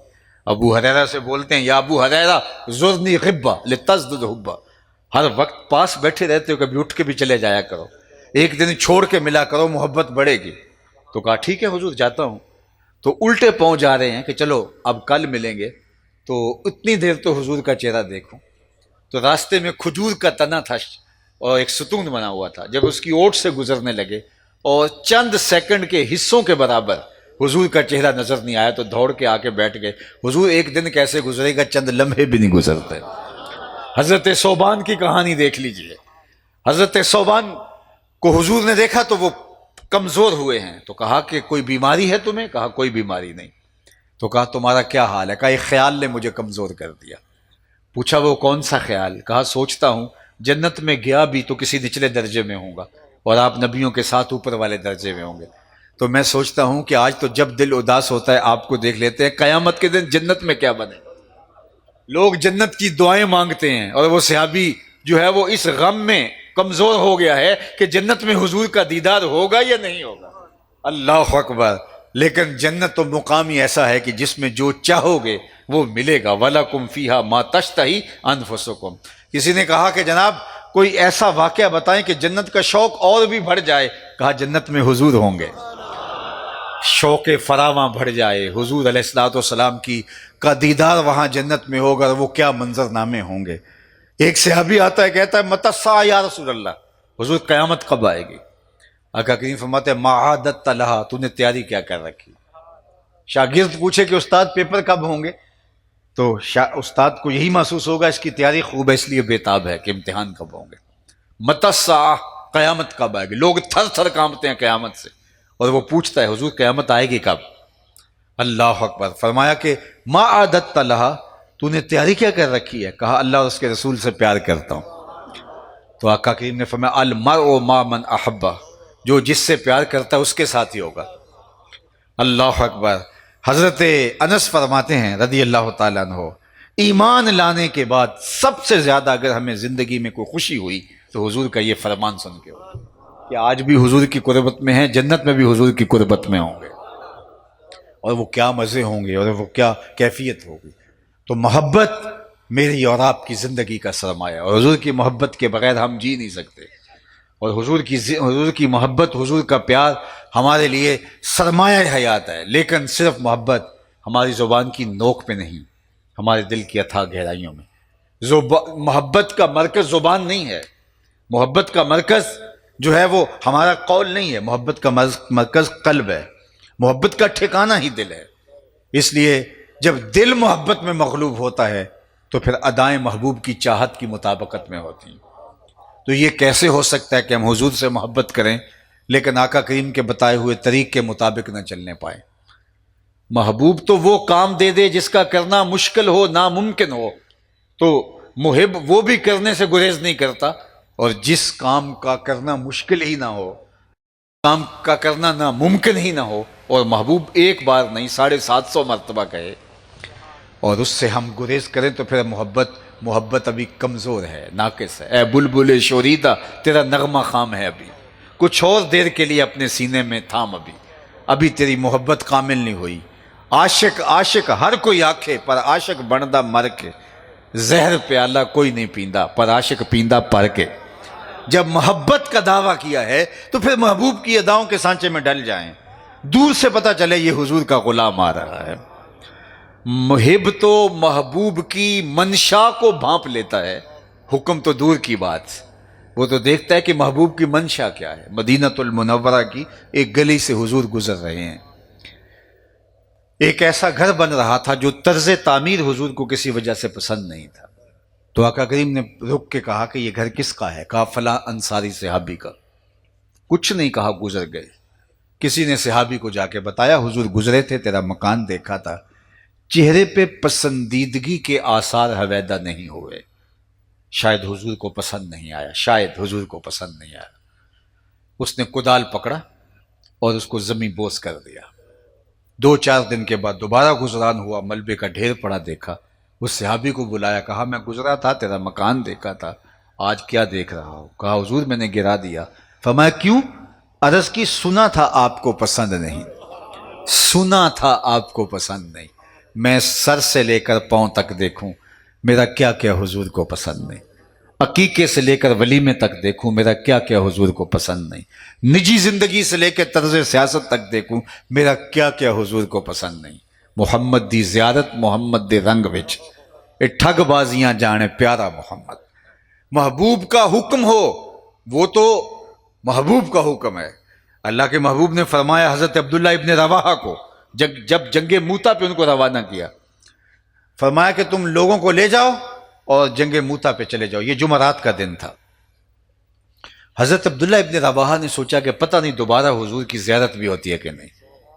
A: ابو ہریرہ سے بولتے ہیں یا ابو ہریرہ زرنی غبہ لتزدد حبہ، ہر وقت پاس بیٹھے رہتے ہو، کبھی اٹھ کے بھی چلے جایا کرو، ایک دن چھوڑ کے ملا کرو، محبت بڑھے گی۔ تو کہا ٹھیک ہے حضور جاتا ہوں۔ تو الٹے پاؤں جا رہے ہیں کہ چلو اب کل ملیں گے، تو اتنی دیر تو حضور کا چہرہ دیکھوں۔ تو راستے میں کھجور کا تنا تھا اور ایک ستون بنا ہوا تھا، جب اس کی اوٹ سے گزرنے لگے اور چند سیکنڈ کے حصوں کے برابر حضور کا چہرہ نظر نہیں آیا تو دوڑ کے آ کے بیٹھ گئے۔ حضور ایک دن کیسے گزرے گا، چند لمحے بھی نہیں گزرتے۔ حضرت ثوبان کی کہانی دیکھ لیجئے۔ حضرت ثوبان کو حضور نے دیکھا تو وہ کمزور ہوئے ہیں، تو کہا کہ کوئی بیماری ہے تمہیں؟ کہا کوئی بیماری نہیں۔ تو کہا تمہارا کیا حال ہے؟ کہا ایک خیال نے مجھے کمزور کر دیا۔ پوچھا وہ کون سا خیال؟ کہا سوچتا ہوں جنت میں گیا بھی تو کسی نچلے درجے میں ہوں گا اور آپ نبیوں کے ساتھ اوپر والے درجے میں ہوں گے، تو میں سوچتا ہوں کہ آج تو جب دل اداس ہوتا ہے آپ کو دیکھ لیتے ہیں، قیامت کے دن جنت میں کیا بنے؟ لوگ جنت کی دعائیں مانگتے ہیں اور وہ صحابی جو ہے وہ اس غم میں کمزور ہو گیا ہے کہ جنت میں حضور کا دیدار ہوگا یا نہیں ہوگا۔ اللہ اکبر۔ لیکن جنت تو مقام ہی ایسا ہے کہ جس میں جو چاہو گے وہ ملے گا۔ وَلَكُمْ فِيهَا مَا تَشْتَهِي أَنفُسُكُمْ۔ کسی نے کہا کہ جناب کوئی ایسا واقعہ بتائیں کہ جنت کا شوق اور بھی بڑھ جائے۔ کہا جنت میں حضور ہوں گے، شوق فراواں بڑھ جائے، حضور علیہ الصلوۃ والسلام کی کا دیدار وہاں جنت میں ہوگا، وہ کیا منظر نامے ہوں گے۔ ایک صحابی آتا ہے کہتا ہے متی الساعہ یا رسول اللہ، حضور قیامت کب آئے گی؟ آقا کریم فرماتے ہیں ما عادت لہا، تو نے تیاری کیا کر رکھی؟ شاگرد پوچھے کہ استاد پیپر کب ہوں گے؟ تو استاد کو یہی محسوس ہوگا اس کی تیاری خوب ہے، اس لیے بےتاب ہے کہ امتحان کب ہوں گے۔ متی الساعہ، قیامت کب آئے گی؟ لوگ تھر تھر کانپتے ہیں قیامت سے، اور وہ پوچھتا ہے حضور قیامت آئے گی کب؟ اللہ اکبر۔ فرمایا کہ ما عادت لہا، تو نے تیاری کیا کر رکھی ہے؟ کہا اللہ اور اس کے رسول سے پیار کرتا ہوں۔ تو آقا کریم نے فرمایا المرء مع من احبہ، جو جس سے پیار کرتا ہے اس کے ساتھ ہی ہوگا۔ اللہ اکبر۔ حضرت انس فرماتے ہیں رضی اللہ تعالیٰ عنہ، ایمان لانے کے بعد سب سے زیادہ اگر ہمیں زندگی میں کوئی خوشی ہوئی تو حضور کا یہ فرمان سن کے ہوئی کہ آج بھی حضور کی قربت میں ہیں، جنت میں بھی حضور کی قربت میں ہوں گے، اور وہ کیا مزے ہوں گے اور وہ کیا کیفیت ہوگی۔ تو محبت میری اور آپ کی زندگی کا سرمایہ، اور حضور کی محبت کے بغیر ہم جی نہیں سکتے، اور حضور کی محبت، حضور کا پیار ہمارے لیے سرمایہ حیات ہے۔ لیکن صرف محبت ہماری زبان کی نوک پہ نہیں، ہمارے دل کی اتھاہ گہرائیوں میں۔ محبت کا مرکز زبان نہیں ہے، محبت کا مرکز جو ہے وہ ہمارا قول نہیں ہے، محبت کا مرکز قلب ہے، محبت کا ٹھکانہ ہی دل ہے۔ اس لیے جب دل محبت میں مغلوب ہوتا ہے تو پھر ادائیں محبوب کی چاہت کی مطابقت میں ہوتی ہیں۔ تو یہ کیسے ہو سکتا ہے کہ ہم حضور سے محبت کریں لیکن آقا کریم کے بتائے ہوئے طریق کے مطابق نہ چلنے پائیں؟ محبوب تو وہ کام دے دے جس کا کرنا مشکل ہو، ناممکن ہو، تو محب وہ بھی کرنے سے گریز نہیں کرتا، اور جس کام کا کرنا مشکل ہی نہ ہو، کام کا کرنا ناممکن ہی نہ ہو، اور محبوب ایک بار نہیں 750 مرتبہ کہے اور اس سے ہم گریز کریں تو پھر محبت ابھی کمزور ہے، ناقص ہے۔ اے بلبل شوریدہ تیرا نغمہ خام ہے، ابھی کچھ اور دیر کے لیے اپنے سینے میں تھام، ابھی تیری محبت کامل نہیں ہوئی۔ عاشق ہر کوئی آکھے پر عاشق بندا مر کے، زہر پیالہ کوئی نہیں پیندا پر عاشق پیندا پر کے۔ جب محبت کا دعویٰ کیا ہے تو پھر محبوب کی اداؤں کے سانچے میں ڈل جائیں، دور سے پتہ چلے یہ حضور کا غلام آ رہا ہے۔ محب تو محبوب کی منشا کو بھانپ لیتا ہے، حکم تو دور کی بات، وہ تو دیکھتا ہے کہ محبوب کی منشا کیا ہے۔ مدینۃ المنورہ کی ایک گلی سے حضور گزر رہے ہیں، ایک ایسا گھر بن رہا تھا جو طرز تعمیر حضور کو کسی وجہ سے پسند نہیں تھا۔ تو آقا کریم نے رک کے کہا کہ یہ گھر کس کا ہے؟ کہا فلاں انصاری صحابی کا۔ کچھ نہیں کہا، گزر گئے۔ کسی نے صحابی کو جا کے بتایا حضور گزرے تھے، تیرا مکان دیکھا تھا، چہرے پہ پسندیدگی کے آثار حویدہ نہیں ہوئے، شاید حضور کو پسند نہیں آیا، شاید حضور کو پسند نہیں آیا۔ اس نے کدال پکڑا اور اس کو زمین بوس کر دیا۔ 2-4 دن کے بعد دوبارہ گزران ہوا، ملبے کا ڈھیر پڑا دیکھا، اس صحابی کو بلایا، کہا میں گزرا تھا، تیرا مکان دیکھا تھا، آج کیا دیکھ رہا ہو؟ کہا حضور میں نے گرا دیا۔ فرمایا کیوں؟ عرض کی سنا تھا آپ کو پسند نہیں، سنا تھا آپ کو پسند نہیں، میں سر سے لے کر پاؤں تک دیکھوں میرا کیا کیا حضور کو پسند نہیں، عقیقے سے لے کر ولیمے تک دیکھوں میرا کیا کیا حضور کو پسند نہیں، نجی زندگی سے لے کے طرز سیاست تک دیکھوں میرا کیا کیا حضور کو پسند نہیں۔ محمد دی زیارت محمد دے رنگ وچ، اے ٹھگ بازیاں جانے پیارا محمد۔ محبوب کا حکم ہو وہ تو محبوب کا حکم ہے۔ اللہ کے محبوب نے فرمایا حضرت عبداللہ ابن رواحہ کو جب جنگ موتا پہ ان کو روانہ کیا، فرمایا کہ تم لوگوں کو لے جاؤ اور جنگ موتا پہ چلے جاؤ۔ یہ جمعرات کا دن تھا۔ حضرت عبداللہ ابن رواحہ نے سوچا کہ پتہ نہیں دوبارہ حضور کی زیارت بھی ہوتی ہے کہ نہیں،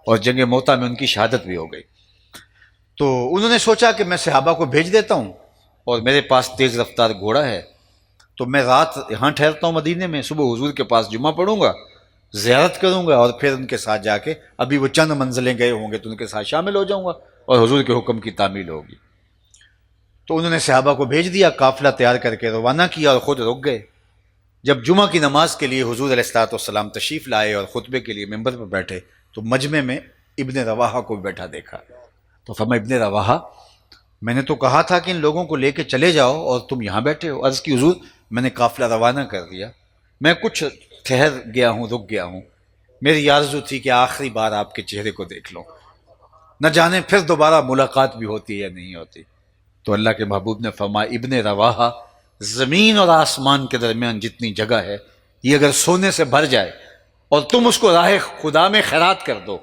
A: اور جنگ موتا میں ان کی شہادت بھی ہو گئی۔ تو انہوں نے سوچا کہ میں صحابہ کو بھیج دیتا ہوں، اور میرے پاس تیز رفتار گھوڑا ہے، تو میں رات یہاں ٹھہرتا ہوں مدینے میں، صبح حضور کے پاس جمعہ پڑھوں گا، زیارت کروں گا، اور پھر ان کے ساتھ جا کے ابھی وہ چند منزلیں گئے ہوں گے تو ان کے ساتھ شامل ہو جاؤں گا، اور حضور کے حکم کی تعمیل ہوگی۔ تو انہوں نے صحابہ کو بھیج دیا، قافلہ تیار کر کے روانہ کیا، اور خود رک گئے۔ جب جمعہ کی نماز کے لیے حضور علیہ الصلوۃ والسلام تشریف لائے اور خطبے کے لیے ممبر پر بیٹھے، تو مجمع میں ابن رواحہ کو بیٹھا دیکھا، تو فرمایا ابن رواحہ، میں نے تو کہا تھا کہ ان لوگوں کو لے کے چلے جاؤ اور تم یہاں بیٹھے ہو۔ عرض کی حضور میں نے قافلہ روانہ کر دیا، میں کچھ ٹھہر گیا ہوں، رک گیا ہوں، میری آرزو تھی کہ آخری بار آپ کے چہرے کو دیکھ لوں، نہ جانے پھر دوبارہ ملاقات بھی ہوتی ہے یا نہیں ہوتی۔ تو اللہ کے محبوب نے فرمایا ابن رواحہ، زمین اور آسمان کے درمیان جتنی جگہ ہے یہ اگر سونے سے بھر جائے اور تم اس کو راہ خدا میں خیرات کر دو،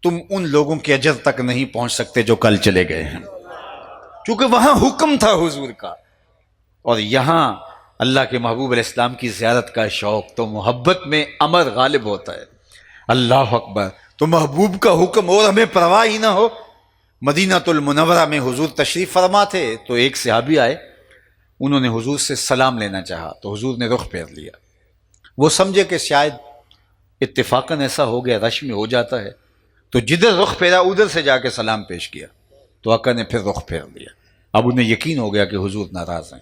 A: تم ان لوگوں کے اجر تک نہیں پہنچ سکتے جو کل چلے گئے ہیں، کیونکہ وہاں حکم تھا حضور کا، اور یہاں اللہ کے محبوب علیہ السلام کی زیارت کا شوق، تو محبت میں امر غالب ہوتا ہے۔ اللہ اکبر۔ تو محبوب کا حکم اور ہمیں پرواہ ہی نہ ہو۔ مدینہ المنورہ میں حضور تشریف فرما تھے، تو ایک صحابی آئے، انہوں نے حضور سے سلام لینا چاہا، تو حضور نے رخ پھیر لیا۔ وہ سمجھے کہ شاید اتفاقاً ایسا ہو گیا، رش میں ہو جاتا ہے، تو جدھر رخ پھیرا ادھر سے جا کے سلام پیش کیا، تو آقا نے پھر رخ پھیر لیا۔ اب انہیں یقین ہو گیا کہ حضور ناراض ہیں،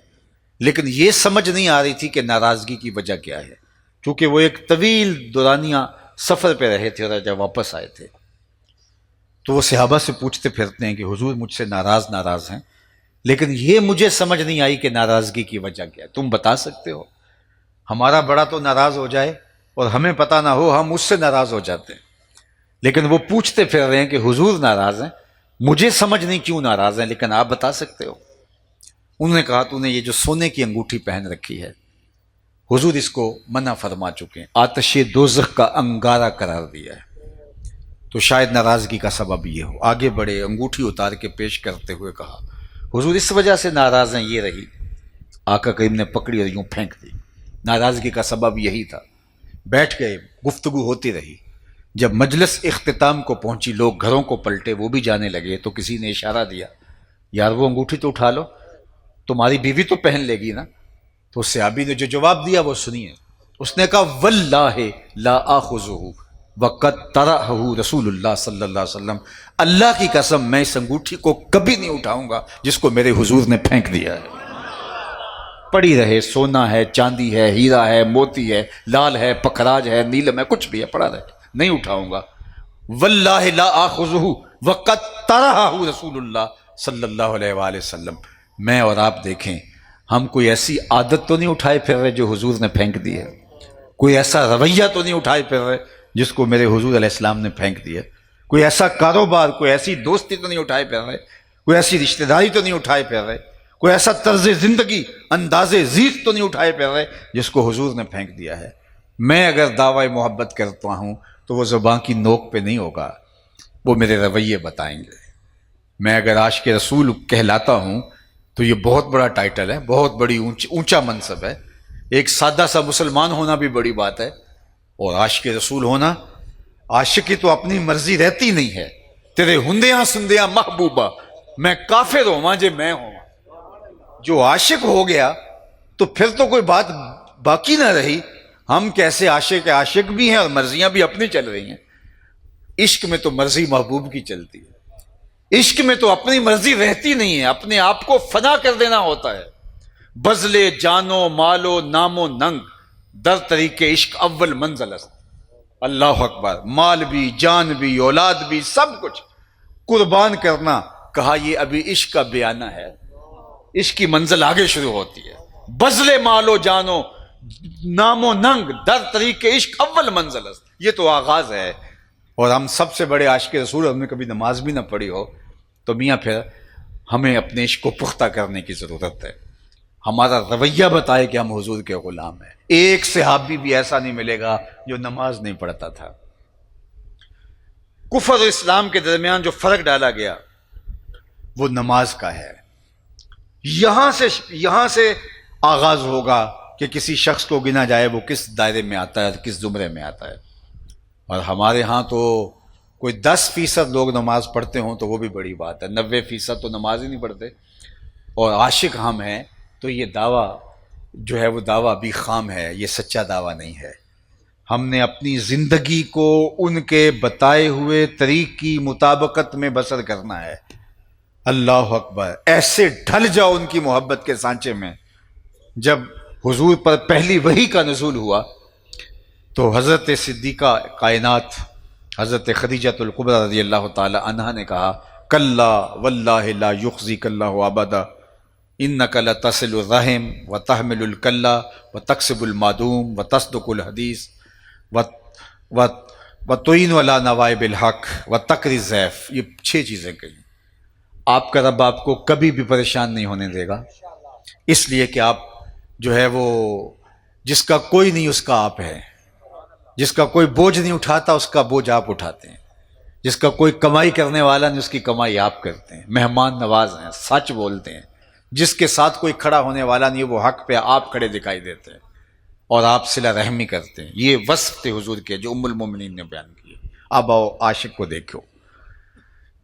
A: لیکن یہ سمجھ نہیں آ رہی تھی کہ ناراضگی کی وجہ کیا ہے، کیونکہ وہ ایک طویل دورانیہ سفر پہ رہے تھے اور جب واپس آئے تھے، تو وہ صحابہ سے پوچھتے پھرتے ہیں کہ حضور مجھ سے ناراض ہیں، لیکن یہ مجھے سمجھ نہیں آئی کہ ناراضگی کی وجہ کیا ہے، تم بتا سکتے ہو؟ ہمارا بڑا تو ناراض ہو جائے اور ہمیں پتہ نہ ہو، ہم اس سے ناراض ہو جاتے ہیں، لیکن وہ پوچھتے پھر رہے ہیں کہ حضور ناراض ہیں، مجھے سمجھ نہیں کیوں ناراض ہیں، لیکن آپ بتا سکتے ہو؟ انہوں نے کہا تو نے یہ جو سونے کی انگوٹھی پہن رکھی ہے، حضور اس کو منع فرما چکے ہیں، آتش دوزخ کا انگارہ قرار دیا ہے، تو شاید ناراضگی کا سبب یہ ہو۔ آگے بڑھے، انگوٹھی اتار کے پیش کرتے ہوئے کہا حضور اس وجہ سے ناراض ہیں، یہ رہی۔ آقا کریم نے پکڑی اور یوں پھینک دی۔ ناراضگی کا سبب یہی تھا۔ بیٹھ گئے، گفتگو ہوتی رہی۔ جب مجلس اختتام کو پہنچی، لوگ گھروں کو پلٹے، وہ بھی جانے لگے، تو کسی نے اشارہ دیا، یار وہ انگوٹھی تو اٹھا لو، تمہاری بیوی تو پہن لے گی نا۔ تو صحابی نے جو جواب دیا وہ سنیے۔ اس نے کہا واللہ لا آخذہ وقد طرحہ رسول اللہ صلی اللہ علیہ وسلم، اللہ کی قسم میں اس انگوٹھی کو کبھی نہیں اٹھاؤں گا جس کو میرے حضور نے پھینک دیا ہے۔ پڑی رہے، سونا ہے، چاندی ہے، ہیرا ہے، موتی ہے، لال ہے، پکھراج ہے، نیلم ہے، کچھ بھی ہے، پڑا رہے، نہیں اٹھاؤں گا۔ واللہ لا آخذہ وقد طرحہ رسول اللہ صلی اللہ علیہ وآلہ وسلم۔ میں اور آپ دیکھیں، ہم کوئی ایسی عادت تو نہیں اٹھائے پھر رہے جو حضور نے پھینک دی ہے، کوئی ایسا رویہ تو نہیں اٹھائے پھر رہے جس کو میرے حضور علیہ السلام نے پھینک دیا، کوئی ایسا کاروبار، کوئی ایسی دوستی تو نہیں اٹھائے پھر رہے، کوئی ایسی رشتہ داری تو نہیں اٹھائے پھر رہے، کوئی ایسا طرز زندگی، انداز زیست تو نہیں اٹھائے پھر رہے جس کو حضور نے پھینک دیا ہے۔ میں اگر دعوی محبت کرتا ہوں تو وہ زبان کی نوک پہ نہیں ہوگا، وہ میرے رویے بتائیں گے۔ میں اگر عاشق رسول کہلاتا ہوں تو یہ بہت بڑا ٹائٹل ہے، بہت بڑی اونچا منصب ہے۔ ایک سادہ سا مسلمان ہونا بھی بڑی بات ہے، اور عاشق رسول ہونا، عاشق کی تو اپنی مرضی رہتی نہیں ہے، تیرے ہندیاں سندیاں محبوبہ میں کافر ہوں جے میں ہوں۔ جو عاشق ہو گیا تو پھر تو کوئی بات باقی نہ رہی، ہم کیسے عاشق بھی ہیں اور مرضیاں بھی اپنی چل رہی ہیں۔ عشق میں تو مرضی محبوب کی چلتی ہے، عشق میں تو اپنی مرضی رہتی نہیں ہے، اپنے آپ کو فنا کر دینا ہوتا ہے۔ بذل جانو مالو نامو ننگ در طریق عشق اول منزل است۔ اللہ اکبر۔ مال بھی، جان بھی، اولاد بھی، سب کچھ قربان کرنا، کہا یہ ابھی عشق کا بیانہ ہے، عشق کی منزل آگے شروع ہوتی ہے۔ بذل مالو جانو نامو ننگ در طریق عشق اول منزل است، یہ تو آغاز ہے۔ اور ہم سب سے بڑے عاشق رسول، ہم نے کبھی نماز بھی نہ پڑھی ہو تو میاں پھر ہمیں اپنے عشق کو پختہ کرنے کی ضرورت ہے۔ ہمارا رویہ بتائے کہ ہم حضور کے غلام ہیں۔ ایک صحابی بھی ایسا نہیں ملے گا جو نماز نہیں پڑھتا تھا۔ کفر اور اسلام کے درمیان جو فرق ڈالا گیا وہ نماز کا ہے۔ یہاں سے آغاز ہوگا کہ کسی شخص کو گنا جائے وہ کس دائرے میں آتا ہے، کس زمرے میں آتا ہے۔ اور ہمارے ہاں تو کوئی 10% لوگ نماز پڑھتے ہوں تو وہ بھی بڑی بات ہے، 90% تو نماز ہی نہیں پڑھتے اور عاشق ہم ہیں، تو یہ دعویٰ جو ہے وہ دعویٰ بھی خام ہے، یہ سچا دعویٰ نہیں ہے۔ ہم نے اپنی زندگی کو ان کے بتائے ہوئے طریق کی مطابقت میں بسر کرنا ہے۔ اللہ اکبر، ایسے ڈھل جاؤ ان کی محبت کے سانچے میں۔ جب حضور پر پہلی وحی کا نزول ہوا تو حضرت صدیقہ کائنات حضرت خدیجہ الکبریٰ رضی اللہ تعالی عنہا نے کہا کلا واللہ لا یخزیک اللہ ابدا انک لتصل الرحم وتحمل الکلا وتکسب المعدوم وتصدق الحدیث وتعین علی نوائب الحق وتقری الضیف۔ یہ 6 چیزیں کہیں۔ آپ کا رب آپ کو کبھی بھی پریشان نہیں ہونے دے گا، اس لیے کہ آپ جو ہے وہ جس کا کوئی نہیں اس کا آپ ہے، جس کا کوئی بوجھ نہیں اٹھاتا اس کا بوجھ آپ اٹھاتے ہیں، جس کا کوئی کمائی کرنے والا نہیں اس کی کمائی آپ کرتے ہیں، مہمان نواز ہیں، سچ بولتے ہیں، جس کے ساتھ کوئی کھڑا ہونے والا نہیں وہ حق پہ آپ کھڑے دکھائی دیتے ہیں اور آپ صلہ رحمی کرتے ہیں۔ یہ وصف تھے حضور کے جو ام المومنین نے بیان کیے۔ اب آؤ عاشق کو دیکھو۔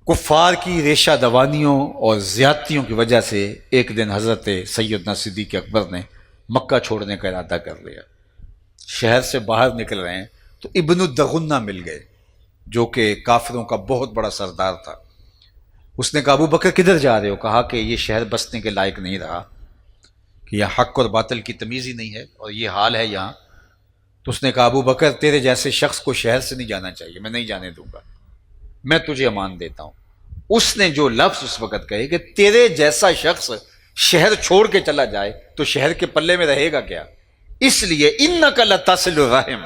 A: کفار کی ریشہ دوانیوں اور زیادتیوں کی وجہ سے ایک دن حضرت سیدنا صدیق اکبر نے مکہ چھوڑنے کا ارادہ کر لیا۔ شہر سے باہر نکل رہے ہیں تو ابن الدغنہ مل گئے جو کہ کافروں کا بہت بڑا سردار تھا۔ اس نے کہا ابو بکر کدھر جا رہے ہو؟ کہا کہ یہ شہر بسنے کے لائق نہیں رہا، کہ یہ حق اور باطل کی تمیز ہی نہیں ہے اور یہ حال ہے یہاں۔ تو اس نے کہا ابو بکر تیرے جیسے شخص کو شہر سے نہیں جانا چاہیے، میں نہیں جانے دوں گا، میں تجھے امان دیتا ہوں۔ اس نے جو لفظ اس وقت کہے کہ تیرے جیسا شخص شہر چھوڑ کے چلا جائے تو شہر کے پلے میں رہے گا کیا؟ اس لیے انک لتصل الرحم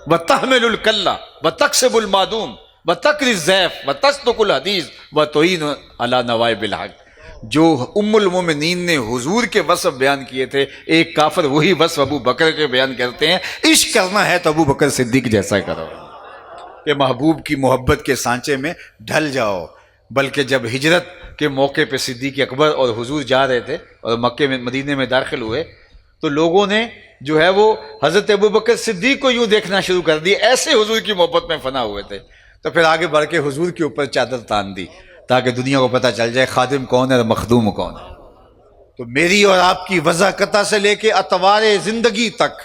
A: وتحمل الکلا وتکسب المعدوم وتقری الضیف وتصدق الحدیث وتعین علی نوائب الحق۔ جو ام المومنین نے حضور کے وصف بیان کیے تھے ایک کافر وہی وصف ابو بکر کے بیان کرتے ہیں۔ عشق کرنا ہے تو ابو بکر صدیق جیسا کرو کہ محبوب کی محبت کے سانچے میں ڈھل جاؤ۔ بلکہ جب ہجرت کے موقع پہ صدیق اکبر اور حضور جا رہے تھے اور مکے میں مدینے میں داخل ہوئے تو لوگوں نے جو ہے وہ حضرت ابو بکر صدیق کو یوں دیکھنا شروع کر دی، ایسے حضور کی محبت میں فنا ہوئے تھے۔ تو پھر آگے بڑھ کے حضور کے اوپر چادر تان دی تاکہ دنیا کو پتہ چل جائے خادم کون ہے اور مخدوم کون ہے۔ تو میری اور آپ کی وضاقتہ سے لے کے اطوار زندگی تک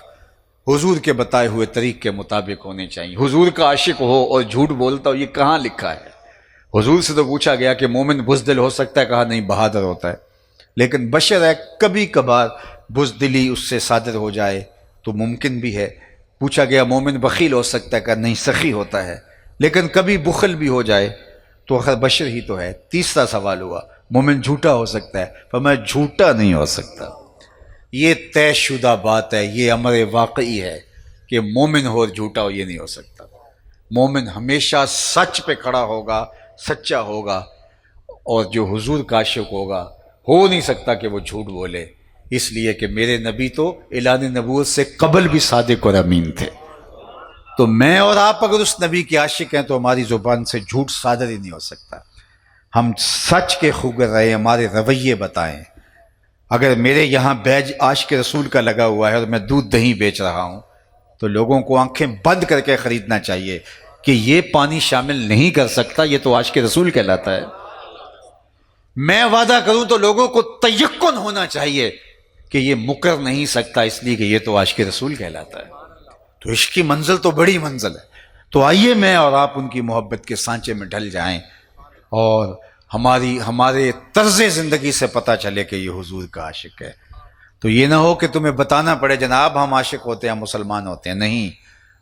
A: حضور کے بتائے ہوئے طریق کے مطابق ہونے چاہیے۔ حضور کا عاشق ہو اور جھوٹ بولتا ہو یہ کہاں لکھا ہے؟ حضور سے تو پوچھا گیا کہ مومن بزدل ہو سکتا ہے، کہا نہیں بہادر ہوتا ہے، لیکن بشر ہے کبھی کبھار بزدلی اس سے صادر ہو جائے تو ممکن بھی ہے۔ پوچھا گیا مومن بخیل ہو سکتا ہے، کہا نہیں سخی ہوتا ہے، لیکن کبھی بخل بھی ہو جائے تو آخر بشر ہی تو ہے۔ تیسرا سوال ہوا مومن جھوٹا ہو سکتا ہے، پر میں جھوٹا نہیں ہو سکتا۔ یہ طے شدہ بات ہے، یہ امر واقعی ہے کہ مومن ہو اور جھوٹا ہو یہ نہیں ہو سکتا۔ مومن ہمیشہ سچ پہ کھڑا ہوگا، سچا ہوگا، اور جو حضور کا عاشق ہوگا ہو نہیں سکتا کہ وہ جھوٹ بولے، اس لیے کہ میرے نبی تو اعلان نبوت سے قبل بھی صادق اور امین تھے۔ تو میں اور آپ اگر اس نبی کے عاشق ہیں تو ہماری زبان سے جھوٹ صادر ہی نہیں ہو سکتا۔ ہم سچ کے خوگر رہے، ہمارے رویے بتائیں۔ اگر میرے یہاں بیج عاشق رسول کا لگا ہوا ہے اور میں دودھ دہی بیچ رہا ہوں تو لوگوں کو آنکھیں بند کر کے خریدنا چاہیے کہ یہ پانی شامل نہیں کر سکتا، یہ تو عاشق رسول کہلاتا ہے۔ میں وعدہ کروں تو لوگوں کو تیقن ہونا چاہیے کہ یہ مکر نہیں سکتا، اس لیے کہ یہ تو عاشق رسول کہلاتا ہے۔ تو عشق کی منزل تو بڑی منزل ہے۔ تو آئیے میں اور آپ ان کی محبت کے سانچے میں ڈھل جائیں اور ہمارے طرز زندگی سے پتہ چلے کہ یہ حضور کا عاشق ہے۔ تو یہ نہ ہو کہ تمہیں بتانا پڑے جناب ہم عاشق ہوتے ہیں، مسلمان ہوتے ہیں، نہیں،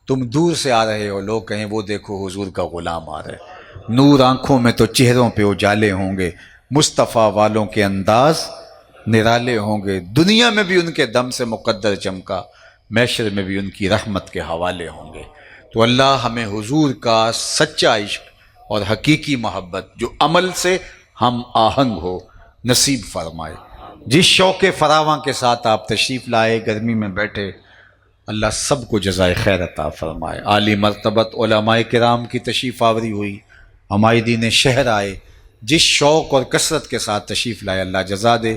A: تم دور سے آ رہے ہو، لوگ کہیں وہ دیکھو حضور کا غلام آ رہا ہے۔ نور آنکھوں میں تو چہروں پہ اجالے ہوں گے، مصطفیٰ والوں کے انداز نرالے ہوں گے، دنیا میں بھی ان کے دم سے مقدر چمکا، محشر میں بھی ان کی رحمت کے حوالے ہوں گے۔ تو اللہ ہمیں حضور کا سچا عشق اور حقیقی محبت جو عمل سے ہم آہنگ ہو نصیب فرمائے۔ جس شوق فراواں کے ساتھ آپ تشریف لائے، گرمی میں بیٹھے، اللہ سب کو جزائے خیر عطا فرمائے۔ عالی مرتبت علماء کرام کی تشریف آوری ہوئی، عمائدین شہر آئے، جس شوق اور کثرت کے ساتھ تشریف لائے اللہ جزا دے۔